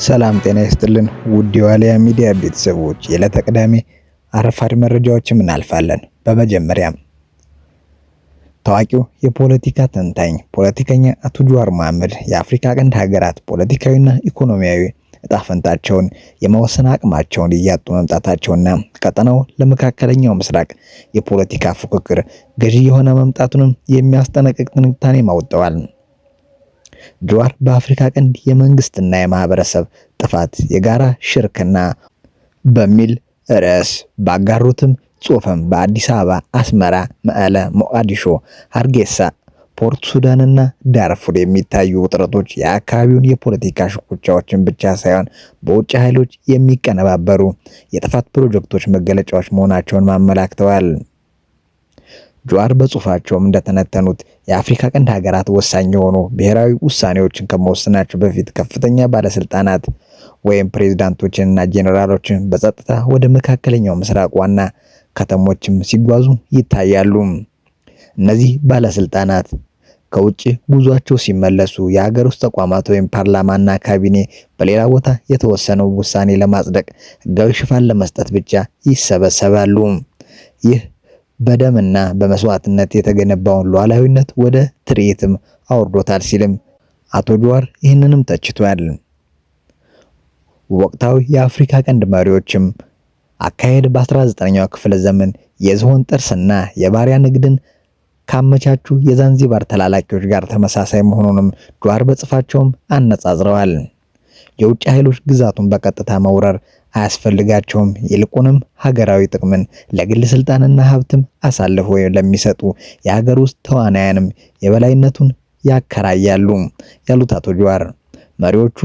ሰላም ጤና ይስጥልን ውድ የዋልያ ሚዲያ ቤተሰቦች፣ የዕለተ ቅዳሜ አረፋድ መረጃዎችን እናልፋለን። በመጀመሪያም ታዋቂው የፖለቲካ ተንታኝ ፖለቲከኛ አቶ ጀዋር መሐመድ የአፍሪካ ቀንድ ሀገራት ፖለቲካዊና ኢኮኖሚያዊ እጣ ፈንታቸውን የመወሰን አቅማቸውን እያጡ መምጣታቸውና ቀጠናው ለመካከለኛው ምስራቅ የፖለቲካ ፉክክር ገዢ የሆነ መምጣቱንም የሚያስጠነቅቅ ትንታኔ አውጥተዋል። ጀዋር በአፍሪካ ቀንድ የመንግስትና የማህበረሰብ ጥፋት የጋራ ሽርክና በሚል ርዕስ ባጋሩትም ጽሑፍም በአዲስ አበባ፣ አስመራ፣ መቀለ፣ ሞቃዲሾ፣ ሀርጌሳ፣ ፖርት ሱዳንና ዳርፉር የሚታዩ ውጥረቶች የአካባቢውን የፖለቲካ ሽኩቻዎችን ብቻ ሳይሆን በውጭ ኃይሎች የሚቀነባበሩ የጥፋት ፕሮጀክቶች መገለጫዎች መሆናቸውን ማመላክተዋል። ጀዋር በጽሑፋቸውም እንደተነተኑት የአፍሪካ ቀንድ ሀገራት ወሳኝ የሆኑ ብሔራዊ ውሳኔዎችን ከመወሰናቸው በፊት ከፍተኛ ባለስልጣናት ወይም ፕሬዝዳንቶችንና ጄኔራሎችን በጸጥታ ወደ መካከለኛው ምስራቅ ዋና ከተሞችም ሲጓዙ ይታያሉ። እነዚህ ባለስልጣናት ከውጭ ጉዟቸው ሲመለሱ የሀገር ውስጥ ተቋማት ወይም ፓርላማና ካቢኔ በሌላ ቦታ የተወሰነው ውሳኔ ለማጽደቅ ሕጋዊ ሽፋን ለመስጠት ብቻ ይሰበሰባሉ። ይህ በደምና በመስዋዕትነት የተገነባውን ሉዓላዊነት ወደ ትርኢትም አውርዶታል ሲልም አቶ ጀዋር ይህንንም ተችቷል። ወቅታዊ የአፍሪካ ቀንድ መሪዎችም አካሄድ በ19ኛው ክፍለ ዘመን የዝሆን ጥርስና የባሪያ ንግድን ካመቻቹ የዛንዚባር ተላላኪዎች ጋር ተመሳሳይ መሆኑንም ጀዋር በጽሑፋቸውም አነጻጽረዋል። የውጭ ኃይሎች ግዛቱን በቀጥታ መውረር አያስፈልጋቸውም። ይልቁንም ሀገራዊ ጥቅምን ለግል ስልጣንና ሀብትም አሳልፈው ለሚሰጡ የሀገር ውስጥ ተዋናያንም የበላይነቱን ያከራያሉ ያሉት አቶ ጀዋር መሪዎቹ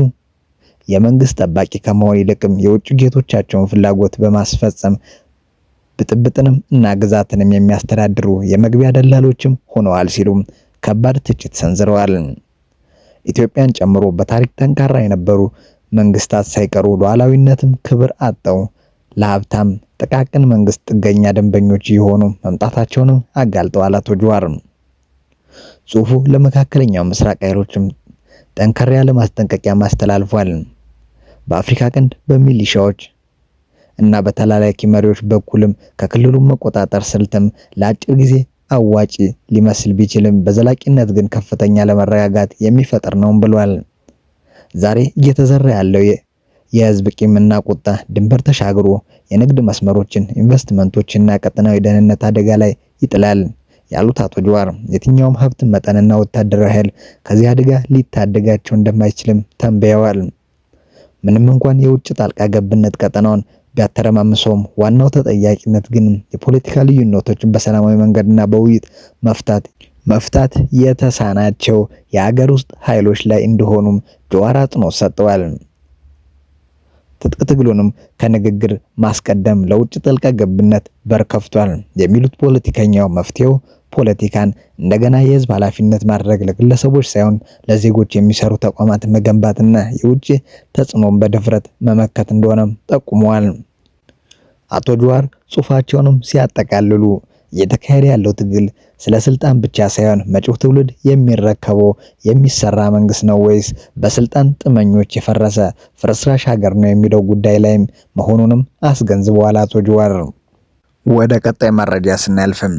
የመንግስት ጠባቂ ከመሆን ይልቅም የውጭ ጌቶቻቸውን ፍላጎት በማስፈጸም ብጥብጥንም እና ግዛትንም የሚያስተዳድሩ የመግቢያ ደላሎችም ሆነዋል ሲሉም ከባድ ትችት ሰንዝረዋል። ኢትዮጵያን ጨምሮ በታሪክ ጠንካራ የነበሩ መንግስታት ሳይቀሩ ሉዓላዊነትም ክብር አጠው ለሀብታም ጥቃቅን መንግስት ጥገኛ ደንበኞች የሆኑ መምጣታቸውንም አጋልጠዋል አቶ ጀዋር። ጽሑፉ ለመካከለኛው ምስራቅ ኃይሎችም ጠንከር ያለ ማስጠንቀቂያ ማስተላልፏል። በአፍሪካ ቀንድ በሚሊሻዎች እና በተላላኪ መሪዎች በኩልም ከክልሉ መቆጣጠር ስልትም ለአጭር ጊዜ አዋጪ ሊመስል ቢችልም በዘላቂነት ግን ከፍተኛ ለመረጋጋት የሚፈጥር ነው ብሏል። ዛሬ እየተዘራ ያለው የህዝብ ቂምና ቁጣ ድንበር ተሻግሮ የንግድ መስመሮችን፣ ኢንቨስትመንቶችና ቀጠናዊ ደህንነት አደጋ ላይ ይጥላል ያሉት አቶ ጀዋር የትኛውም ሀብት መጠንና ወታደራዊ ኃይል ከዚህ አደጋ ሊታደጋቸው እንደማይችልም ተንበየዋል። ምንም እንኳን የውጭ ጣልቃ ገብነት ቀጠናውን ቢያተረማምሰውም ዋናው ተጠያቂነት ግን የፖለቲካ ልዩነቶችን በሰላማዊ መንገድና በውይይት መፍታት የተሳናቸው የሀገር ውስጥ ኃይሎች ላይ እንደሆኑም ጀዋር አጽንኦት ሰጥተዋል። ትጥቅ ትግሉንም ከንግግር ማስቀደም ለውጭ ጣልቃ ገብነት በር ከፍቷል የሚሉት ፖለቲከኛው መፍትሄው ፖለቲካን እንደገና የህዝብ ኃላፊነት ማድረግ ለግለሰቦች ሳይሆን ለዜጎች የሚሰሩ ተቋማት መገንባትና የውጭ ተጽዕኖን በድፍረት መመከት እንደሆነም ጠቁመዋል። አቶ ጀዋር ጽሑፋቸውንም ሲያጠቃልሉ እየተካሄደ ያለው ትግል ስለ ስልጣን ብቻ ሳይሆን መጪው ትውልድ የሚረከበው የሚሰራ መንግስት ነው ወይስ በስልጣን ጥመኞች የፈረሰ ፍርስራሽ ሀገር ነው የሚለው ጉዳይ ላይም መሆኑንም አስገንዝበዋል አቶ ጀዋር። ወደ ቀጣይ መረጃ ስናልፍም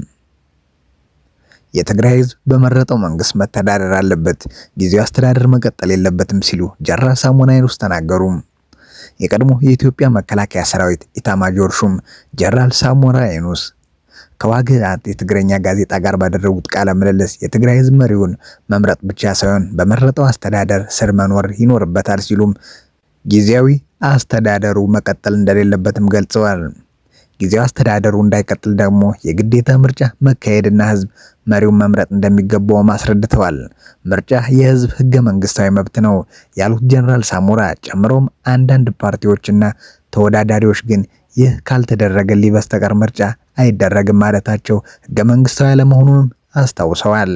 የትግራይ ህዝብ በመረጠው መንግስት መተዳደር አለበት፣ ጊዜያዊ አስተዳደር መቀጠል የለበትም ሲሉ ጀነራል ሳሞራ የኑስ ተናገሩ። የቀድሞ የኢትዮጵያ መከላከያ ሰራዊት ኢታማጆር ሹም ጀነራል ሳሞራ የኑስ ከዋግኽት የትግረኛ ጋዜጣ ጋር ባደረጉት ቃለ ምልልስ የትግራይ ህዝብ መሪውን መምረጥ ብቻ ሳይሆን በመረጠው አስተዳደር ስር መኖር ይኖርበታል ሲሉም ጊዜያዊ አስተዳደሩ መቀጠል እንደሌለበትም ገልጸዋል። ጊዜያዊ አስተዳደሩ እንዳይቀጥል ደግሞ የግዴታ ምርጫ መካሄድና ህዝብ መሪውን መምረጥ እንደሚገባው አስረድተዋል። ምርጫ የህዝብ ህገ መንግስታዊ መብት ነው ያሉት ጀነራል ሳሞራ ጨምሮም አንዳንድ ፓርቲዎችና ተወዳዳሪዎች ግን ይህ ካልተደረገልኝ በስተቀር ምርጫ አይደረግም ማለታቸው ህገ መንግስታዊ አለመሆኑን አስታውሰዋል።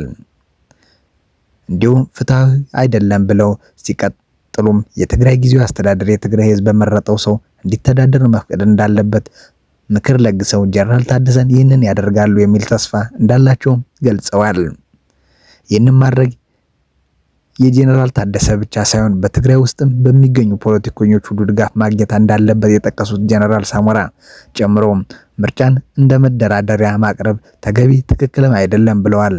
እንዲሁም ፍትሃዊ አይደለም ብለው ሲቀጥሉም የትግራይ ጊዜያዊ አስተዳደር የትግራይ ህዝብ በመረጠው ሰው እንዲተዳደር መፍቀድ እንዳለበት ምክር ለግሰው ጀነራል ታደሰን ይህንን ያደርጋሉ የሚል ተስፋ እንዳላቸው ገልጸዋል። ይህንን ማድረግ የጄኔራል ታደሰ ብቻ ሳይሆን በትግራይ ውስጥም በሚገኙ ፖለቲከኞች ሁሉ ድጋፍ ማግኘት እንዳለበት የጠቀሱት ጄኔራል ሳሞራ ጨምሮም ምርጫን እንደ መደራደሪያ ማቅረብ ተገቢ ትክክልም አይደለም ብለዋል።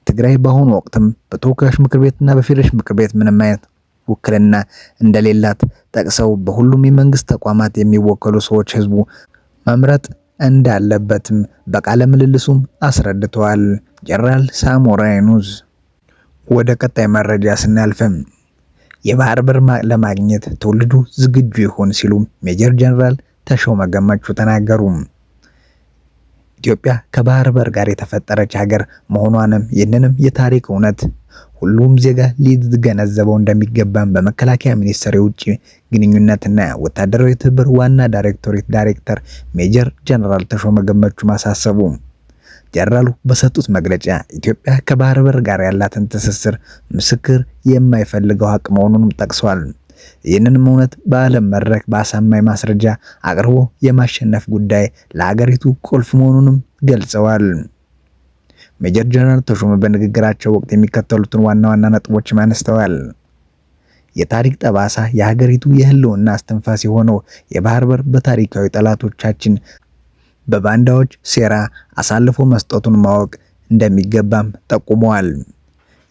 ትግራይ በአሁኑ ወቅትም በተወካዮች ምክር ቤትና በፌዴሬሽን ምክር ቤት ምንም አይነት ውክልና እንደሌላት ጠቅሰው በሁሉም የመንግስት ተቋማት የሚወከሉ ሰዎች ህዝቡ መምረጥ እንዳለበትም በቃለ ምልልሱም አስረድተዋል። ጄኔራል ሳሞራ የኑስ ወደ ቀጣይ መረጃ ስናልፍም የባህር በር ለማግኘት ትውልዱ ዝግጁ ይሁን ሲሉ ሜጀር ጄኔራል ተሾመ ገመቹ ተናገሩ። ኢትዮጵያ ከባህር በር ጋር የተፈጠረች ሀገር መሆኗንም ይህንንም የታሪክ እውነት ሁሉም ዜጋ ሊገነዘበው እንደሚገባም በመከላከያ ሚኒስቴር የውጭ ግንኙነትና ወታደራዊ ትብብር ዋና ዳይሬክቶሬት ዳይሬክተር ሜጀር ጄኔራል ተሾመ ገመቹ ማሳሰቡ። ጄኔራሉ በሰጡት መግለጫ ኢትዮጵያ ከባህር በር ጋር ያላትን ትስስር ምስክር የማይፈልገው ሀቅ መሆኑንም ጠቅሰዋል። ይህንንም እውነት በዓለም መድረክ በአሳማኝ ማስረጃ አቅርቦ የማሸነፍ ጉዳይ ለሀገሪቱ ቁልፍ መሆኑንም ገልጸዋል። ሜጀር ጄኔራል ተሾመ በንግግራቸው ወቅት የሚከተሉትን ዋና ዋና ነጥቦች አነስተዋል። የታሪክ ጠባሳ የሀገሪቱ የህልውና አስተንፋስ የሆነው የባህር በር በታሪካዊ ጠላቶቻችን በባንዳዎች ሴራ አሳልፎ መስጠቱን ማወቅ እንደሚገባም ጠቁመዋል።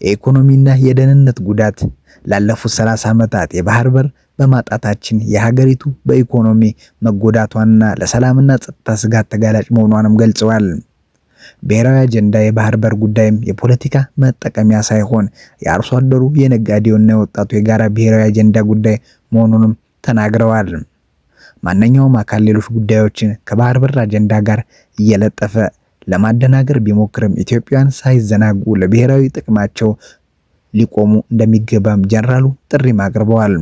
የኢኮኖሚና የደህንነት ጉዳት ላለፉት 30 ዓመታት የባህር በር በማጣታችን የሀገሪቱ በኢኮኖሚ መጎዳቷንና ለሰላምና ጸጥታ ስጋት ተጋላጭ መሆኗንም ገልጸዋል። ብሔራዊ አጀንዳ የባህር በር ጉዳይም የፖለቲካ መጠቀሚያ ሳይሆን የአርሶ አደሩ የነጋዴውና የወጣቱ የጋራ ብሔራዊ አጀንዳ ጉዳይ መሆኑንም ተናግረዋል። ማንኛውም አካል ሌሎች ጉዳዮችን ከባህር በር አጀንዳ ጋር እየለጠፈ ለማደናገር ቢሞክርም ኢትዮጵያውያን ሳይዘናጉ ለብሔራዊ ጥቅማቸው ሊቆሙ እንደሚገባም ጄኔራሉ ጥሪም አቅርበዋል።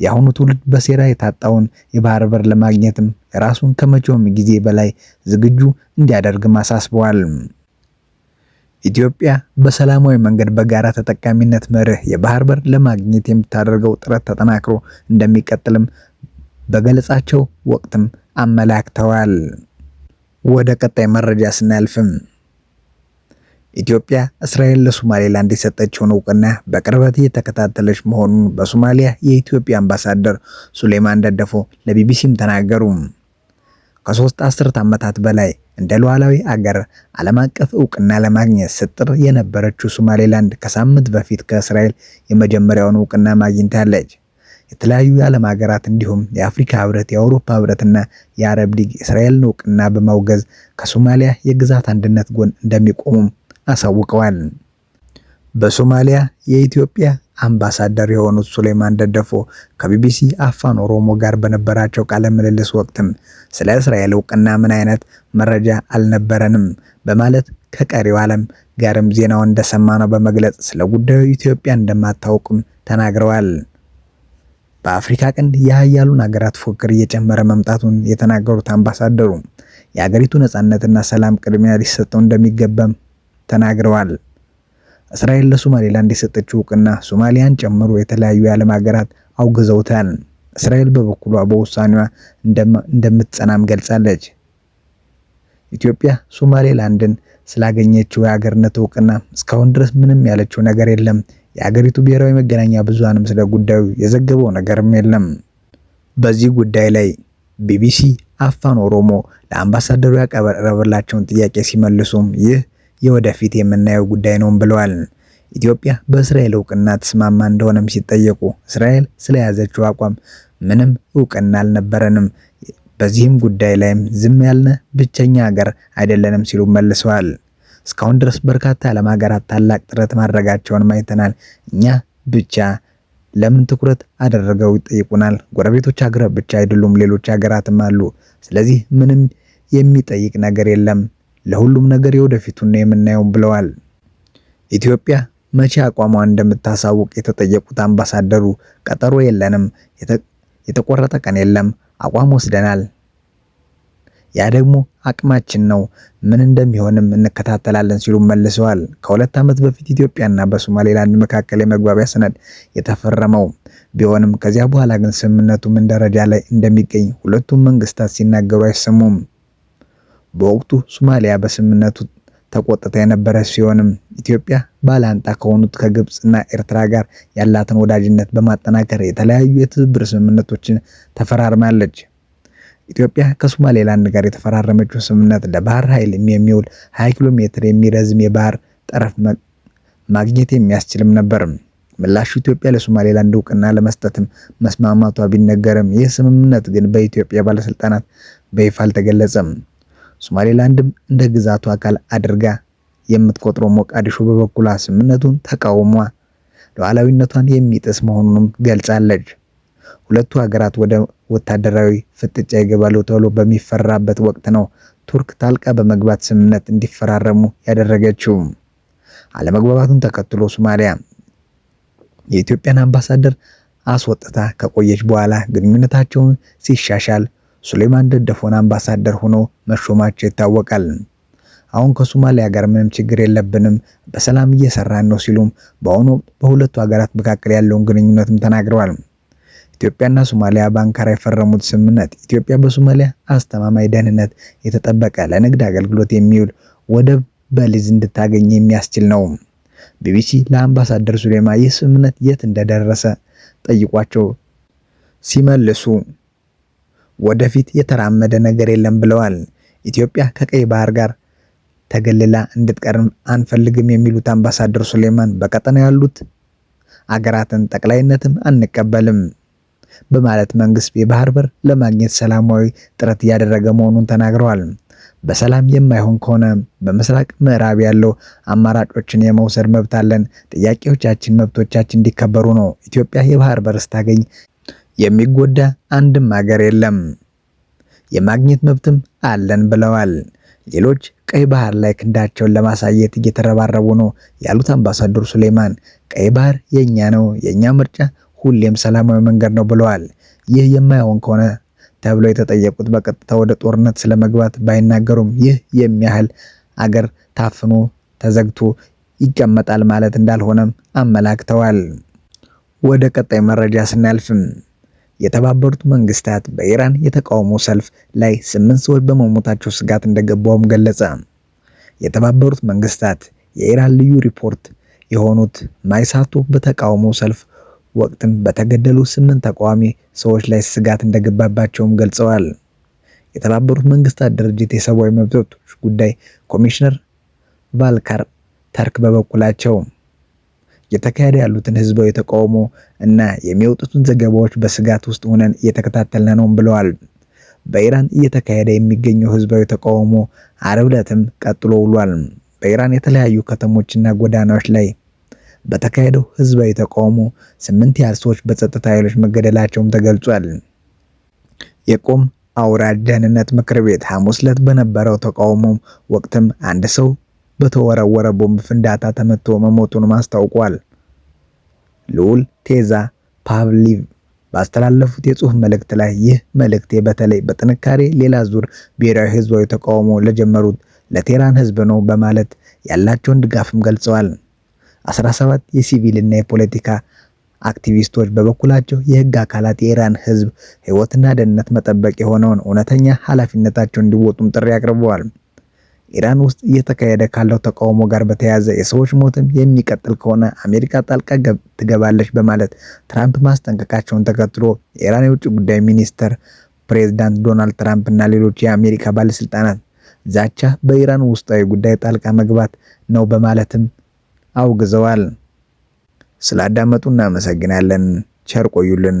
የአሁኑ ትውልድ በሴራ የታጣውን የባህር በር ለማግኘትም ራሱን ከመቼውም ጊዜ በላይ ዝግጁ እንዲያደርግም አሳስበዋል። ኢትዮጵያ በሰላማዊ መንገድ በጋራ ተጠቃሚነት መርህ የባህር በር ለማግኘት የምታደርገው ጥረት ተጠናክሮ እንደሚቀጥልም በገለጻቸው ወቅትም አመላክተዋል። ወደ ቀጣይ መረጃ ስናልፍም ኢትዮጵያ እስራኤል ለሶማሌላንድ የሰጠችውን እውቅና በቅርበት እየተከታተለች መሆኑን በሶማሊያ የኢትዮጵያ አምባሳደር ሱሌማን ደደፎ ለቢቢሲም ተናገሩ። ከ3 አስርት ዓመታት በላይ እንደ ሉዓላዊ አገር ዓለም አቀፍ እውቅና ለማግኘት ስትጥር የነበረችው ሶማሌላንድ ከሳምንት በፊት ከእስራኤል የመጀመሪያውን እውቅና ማግኝታለች። የተለያዩ የዓለም ሀገራት እንዲሁም የአፍሪካ ህብረት፣ የአውሮፓ ህብረትና የአረብ ሊግ እስራኤልን እውቅና በማውገዝ ከሶማሊያ የግዛት አንድነት ጎን እንደሚቆሙም አሳውቀዋል። በሶማሊያ የኢትዮጵያ አምባሳደር የሆኑት ሱሌማን ደደፎ ከቢቢሲ አፋን ኦሮሞ ጋር በነበራቸው ቃለ ምልልስ ወቅትም ስለ እስራኤል እውቅና ምን አይነት መረጃ አልነበረንም በማለት ከቀሪው ዓለም ጋርም ዜናውን እንደሰማ ነው በመግለጽ ስለ ጉዳዩ ኢትዮጵያ እንደማታውቅም ተናግረዋል። በአፍሪካ ቀንድ የሀያሉን ሀገራት ፉክክር እየጨመረ መምጣቱን የተናገሩት አምባሳደሩ የሀገሪቱ ነጻነትና ሰላም ቅድሚያ ሊሰጠው እንደሚገባም ተናግረዋል። እስራኤል ለሶማሌላንድ የሰጠችው እውቅና ሶማሊያን ጨምሮ የተለያዩ የዓለም ሀገራት አውግዘውታል። እስራኤል በበኩሏ በውሳኔዋ እንደምትጸናም ገልጻለች። ኢትዮጵያ ሶማሌላንድን ስላገኘችው የሀገርነት እውቅና እስካሁን ድረስ ምንም ያለችው ነገር የለም። የሀገሪቱ ብሔራዊ መገናኛ ብዙሃንም ስለ ጉዳዩ የዘገበው ነገርም የለም። በዚህ ጉዳይ ላይ ቢቢሲ አፋን ኦሮሞ ለአምባሳደሩ ያቀረበላቸውን ጥያቄ ሲመልሱም ይህ የወደፊት የምናየው ጉዳይ ነው ብለዋል። ኢትዮጵያ በእስራኤል እውቅና ተስማማ እንደሆነም ሲጠየቁ እስራኤል ስለያዘችው አቋም ምንም እውቅና አልነበረንም፣ በዚህም ጉዳይ ላይም ዝም ያልነ ብቸኛ ሀገር አይደለንም ሲሉ መልሰዋል። እስካሁን ድረስ በርካታ የዓለም ሀገራት ታላቅ ጥረት ማድረጋቸውን አይተናል። እኛ ብቻ ለምን ትኩረት አደረገው ይጠይቁናል። ጎረቤቶች ሀገራት ብቻ አይደሉም፣ ሌሎች ሀገራትም አሉ። ስለዚህ ምንም የሚጠይቅ ነገር የለም። ለሁሉም ነገር የወደፊቱን ነው የምናየው ብለዋል። ኢትዮጵያ መቼ አቋሟን እንደምታሳውቅ የተጠየቁት አምባሳደሩ ቀጠሮ የለንም፣ የተቆረጠ ቀን የለም፣ አቋም ወስደናል። ያ ደግሞ አቅማችን ነው፣ ምን እንደሚሆንም እንከታተላለን ሲሉ መልሰዋል። ከ2 ዓመት በፊት ኢትዮጵያና በሶማሌላንድ መካከል የመግባቢያ ሰነድ የተፈረመው ቢሆንም ከዚያ በኋላ ግን ስምምነቱ ምን ደረጃ ላይ እንደሚገኝ ሁለቱም መንግስታት ሲናገሩ አይሰሙም። በወቅቱ ሶማሊያ በስምምነቱ ተቆጥታ የነበረ ሲሆንም ኢትዮጵያ ባላንጣ ከሆኑት ከግብፅና ኤርትራ ጋር ያላትን ወዳጅነት በማጠናከር የተለያዩ የትብብር ስምምነቶችን ተፈራርማለች። ኢትዮጵያ ከሶማሌላንድ ጋር የተፈራረመችው ስምምነት ለባህር ኃይል የሚውል 20 ኪሎ ሜትር የሚረዝም የባህር ጠረፍ ማግኘት የሚያስችልም ነበር። ምላሹ ኢትዮጵያ ለሶማሌላንድ እውቅና ለመስጠትም መስማማቷ ቢነገርም ይህ ስምምነት ግን በኢትዮጵያ ባለስልጣናት በይፋ አልተገለጸም። ሶማሌላንድም እንደ ግዛቱ አካል አድርጋ የምትቆጥረው ሞቃዲሾ በበኩሏ ስምምነቱን ተቃውሟ ሉዓላዊነቷን የሚጥስ መሆኑንም ገልጻለች። ሁለቱ ሀገራት ወደ ወታደራዊ ፍጥጫ ይገባሉ ተብሎ በሚፈራበት ወቅት ነው ቱርክ ጣልቃ በመግባት ስምምነት እንዲፈራረሙ ያደረገችው። አለመግባባቱን ተከትሎ ሶማሊያ የኢትዮጵያን አምባሳደር አስወጥታ ከቆየች በኋላ ግንኙነታቸውን ሲሻሻል ሱሌማን ደደፎን አምባሳደር ሆነው መሾማቸው ይታወቃል። አሁን ከሶማሊያ ጋር ምንም ችግር የለብንም፣ በሰላም እየሰራን ነው ሲሉም በአሁኑ ወቅት በሁለቱ ሀገራት መካከል ያለውን ግንኙነትም ተናግረዋል። ኢትዮጵያና ሶማሊያ በአንካራ የፈረሙት ስምምነት ኢትዮጵያ በሶማሊያ አስተማማኝ ደህንነት የተጠበቀ ለንግድ አገልግሎት የሚውል ወደብ በሊዝ እንድታገኝ የሚያስችል ነው። ቢቢሲ ለአምባሳደር ሱሌማ ይህ ስምምነት የት እንደደረሰ ጠይቋቸው ሲመልሱ ወደፊት የተራመደ ነገር የለም ብለዋል። ኢትዮጵያ ከቀይ ባህር ጋር ተገልላ እንድትቀርም አንፈልግም የሚሉት አምባሳደር ሱሌማን በቀጠናው ያሉት አገራትን ጠቅላይነትም አንቀበልም በማለት መንግስት የባህር በር ለማግኘት ሰላማዊ ጥረት እያደረገ መሆኑን ተናግረዋል። በሰላም የማይሆን ከሆነ በምስራቅ ምዕራብ ያለው አማራጮችን የመውሰድ መብት አለን። ጥያቄዎቻችን፣ መብቶቻችን እንዲከበሩ ነው። ኢትዮጵያ የባህር በር ስታገኝ የሚጎዳ አንድም ሀገር የለም፣ የማግኘት መብትም አለን ብለዋል። ሌሎች ቀይ ባህር ላይ ክንዳቸውን ለማሳየት እየተረባረቡ ነው ያሉት አምባሳደር ሱሌማን ቀይ ባህር የኛ ነው፣ የኛ ምርጫ ሁሌም ሰላማዊ መንገድ ነው ብለዋል። ይህ የማይሆን ከሆነ ተብለው የተጠየቁት በቀጥታ ወደ ጦርነት ስለመግባት ባይናገሩም ይህ የሚያህል አገር ታፍኖ ተዘግቶ ይቀመጣል ማለት እንዳልሆነም አመላክተዋል። ወደ ቀጣይ መረጃ ስናልፍም የተባበሩት መንግስታት በኢራን የተቃውሞ ሰልፍ ላይ 8 ሰዎች በመሞታቸው ስጋት እንደገባውም ገለጸ። የተባበሩት መንግስታት የኢራን ልዩ ሪፖርት የሆኑት ማይሳቶ በተቃውሞ ሰልፍ ወቅትም በተገደሉ 8 ተቃዋሚ ሰዎች ላይ ስጋት እንደገባባቸውም ገልጸዋል። የተባበሩት መንግስታት ድርጅት የሰብአዊ መብቶች ጉዳይ ኮሚሽነር ቫልከር ተርክ በበኩላቸው እየተካሄደ ያሉትን ህዝባዊ ተቃውሞ እና የሚወጡትን ዘገባዎች በስጋት ውስጥ ሆነን እየተከታተልን ነው ብለዋል። በኢራን እየተካሄደ የሚገኘው ህዝባዊ ተቃውሞ ዓርብ ዕለትም ቀጥሎ ውሏል። በኢራን የተለያዩ ከተሞችና ጎዳናዎች ላይ በተካሄደው ህዝባዊ ተቃውሞ 8 ያህል ሰዎች በጸጥታ ኃይሎች መገደላቸውም ተገልጿል። የቆም አውራጅ ደህንነት ምክር ቤት ሐሙስ ዕለት በነበረው ተቃውሞ ወቅትም አንድ ሰው በተወረወረ ቦምብ ፍንዳታ ተመቶ መሞቱን አስታውቋል። ልዑል ቴዛ ፓቭሊቭ ባስተላለፉት የጽሑፍ መልእክት ላይ ይህ መልእክቴ በተለይ በጥንካሬ ሌላ ዙር ብሔራዊ ህዝባዊ ተቃውሞ ለጀመሩት ለቴህራን ህዝብ ነው በማለት ያላቸውን ድጋፍም ገልጸዋል። 17 የሲቪልና የፖለቲካ አክቲቪስቶች በበኩላቸው የህግ አካላት የኢራን ህዝብ ህይወትና ደህንነት መጠበቅ የሆነውን እውነተኛ ኃላፊነታቸውን እንዲወጡም ጥሪ አቅርበዋል። ኢራን ውስጥ እየተካሄደ ካለው ተቃውሞ ጋር በተያያዘ የሰዎች ሞትም የሚቀጥል ከሆነ አሜሪካ ጣልቃ ትገባለች በማለት ትራምፕ ማስጠንቀቃቸውን ተከትሎ የኢራን የውጭ ጉዳይ ሚኒስተር ፕሬዝዳንት ዶናልድ ትራምፕ እና ሌሎች የአሜሪካ ባለስልጣናት ዛቻ በኢራን ውስጣዊ ጉዳይ ጣልቃ መግባት ነው በማለትም አውግዘዋል። ስላዳመጡ እናመሰግናለን። ቸር ቆዩልን።